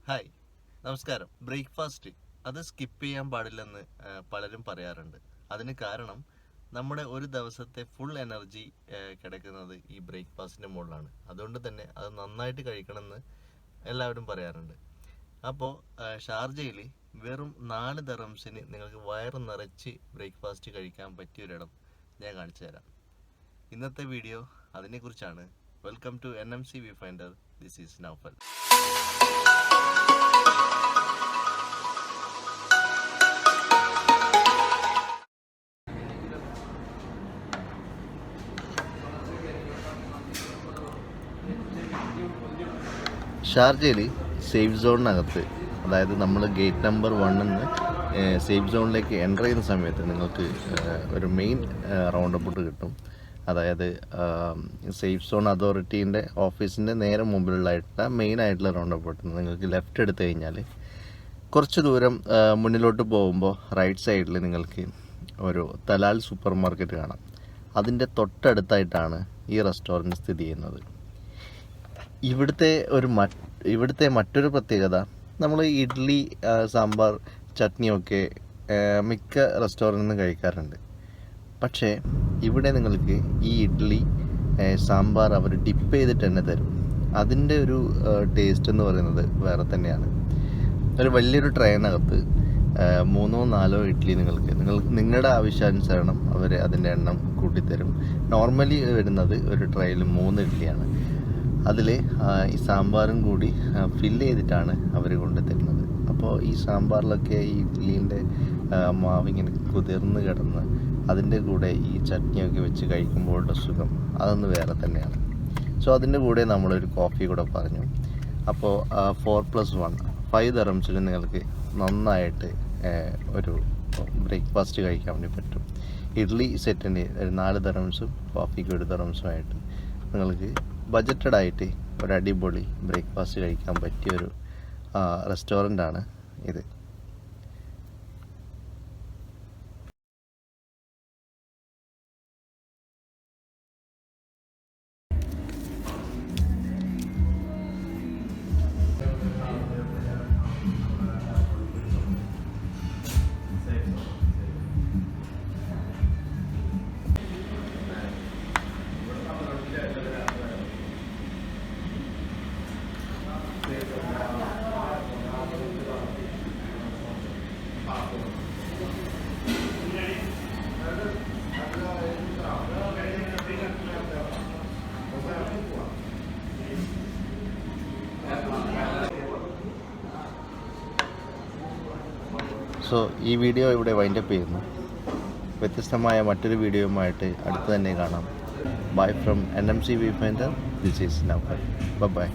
Hi, നമസ്കാരം. Breakfast അത് skip ചെയ്യാൻ പാടില്ലെന്ന് പലരും പറയാറുണ്ട്. അതിന് കാരണം നമ്മുടെ ഒരു ദിവസത്തെ ഫുൾ എനർജി കിടക്കുന്നത് ഈ ബ്രേക്ക്ഫാസ്റ്റിൻ്റെ മുകളിലാണ്. അതുകൊണ്ട് തന്നെ അത് നന്നായിട്ട് കഴിക്കണമെന്ന് എല്ലാവരും പറയാറുണ്ട്. അപ്പോൾ ഷാർജയിൽ വെറും 4 ദറംസിന് നിങ്ങൾക്ക് വയറ് നിറച്ച് ബ്രേക്ക്ഫാസ്റ്റ് കഴിക്കാൻ പറ്റിയൊരിടം ഞാൻ കാണിച്ചു തരാം. ഇന്നത്തെ വീഡിയോ അതിനെക്കുറിച്ചാണ്. Welcome to NMC Viewfinder. This is Naufal. ഷാർജയിൽ സേഫ് സോണിനകത്ത്, അതായത് നമ്മൾ ഗേറ്റ് നമ്പർ 1 നിന്ന് സേഫ് സോണിലേക്ക് എൻ്റർ ചെയ്യുന്ന സമയത്ത് നിങ്ങൾക്ക് ഒരു മെയിൻ റൗണ്ട് അബൌട്ട് കിട്ടും. അതായത് സേഫ് സോൺ അതോറിറ്റീൻ്റെ ഓഫീസിൻ്റെ നേരെ മുമ്പിലുള്ളതായിട്ടുള്ള മെയിൻ ആയിട്ടുള്ള റൗണ്ട് അബൌട്ട് നിങ്ങൾക്ക് ലെഫ്റ്റ് എടുത്തു കഴിഞ്ഞാൽ കുറച്ച് ദൂരം മുന്നിലോട്ട് പോകുമ്പോൾ റൈറ്റ് സൈഡിൽ നിങ്ങൾക്ക് ഒരു തലാൽ സൂപ്പർ മാർക്കറ്റ് കാണാം. അതിൻ്റെ തൊട്ടടുത്തായിട്ടാണ് ഈ റെസ്റ്റോറൻറ്റ് സ്ഥിതി ചെയ്യുന്നത്. ഇവിടുത്തെ മറ്റൊരു പ്രത്യേകത, നമ്മൾ ഇഡ്ഡലി, സാമ്പാർ, ചട്നിയൊക്കെ മിക്ക റെസ്റ്റോറൻറ്റിൽ നിന്ന് കഴിക്കാറുണ്ട്. പക്ഷേ ഇവിടെ നിങ്ങൾക്ക് ഈ ഇഡ്ഡലി, സാമ്പാർ അവർ ഡിപ്പ് ചെയ്തിട്ട് തന്നെ തരും. അതിൻ്റെ ഒരു ടേസ്റ്റ് എന്ന് പറയുന്നത് വേറെ തന്നെയാണ്. ഒരു വലിയൊരു ട്രെയിനകത്ത് 3-4 ഇഡ്ഡലി നിങ്ങളുടെ ആവശ്യാനുസരണം അവർ അതിൻ്റെ എണ്ണം കൂട്ടിത്തരും. നോർമലി വരുന്നത് ഒരു ട്രെയിൽ 3 ഇഡ്ഡലിയാണ്. അതിൽ ഈ സാമ്പാറും കൂടി ഫില്ല് ചെയ്തിട്ടാണ് അവർ കൊണ്ടുതരുന്നത്. അപ്പോൾ ഈ സാമ്പാറിലൊക്കെ ഈ ഇഡ്ഡലീൻ്റെ മാവിങ്ങനെ കുതിർന്ന് കിടന്ന് അതിൻ്റെ കൂടെ ഈ ചട്നിയൊക്കെ വെച്ച് കഴിക്കുമ്പോഴുള്ള സുഖം അതൊന്ന് വേറെ തന്നെയാണ്. സോ അതിൻ്റെ കൂടെ നമ്മളൊരു കോഫി കൂടെ പറഞ്ഞു. അപ്പോൾ 4+1 5 ദറംസിന് നിങ്ങൾക്ക് നന്നായിട്ട് ഒരു ബ്രേക്ക്ഫാസ്റ്റ് കഴിക്കാൻ വേണ്ടി പറ്റും. ഇഡ്ഡലി സെറ്റിന് ഒരു 4 ദറംസും കോഫിക്ക് 1 ദറംസുമായിട്ട് നിങ്ങൾക്ക് ബജറ്റഡായിട്ട് ഒരു അടിപൊളി ബ്രേക്ക്ഫാസ്റ്റ് കഴിക്കാൻ പറ്റിയൊരു റെസ്റ്റോറൻ്റാണ് ഇത്. സോ ഈ വീഡിയോ ഇവിടെ വൈൻഡപ്പ് ചെയ്യുന്നു. വ്യത്യസ്തമായ മറ്റൊരു വീഡിയോയുമായിട്ട് അടുത്ത് തന്നെ കാണാം. Bye from NMC Viewfinder. This is Naufal. By.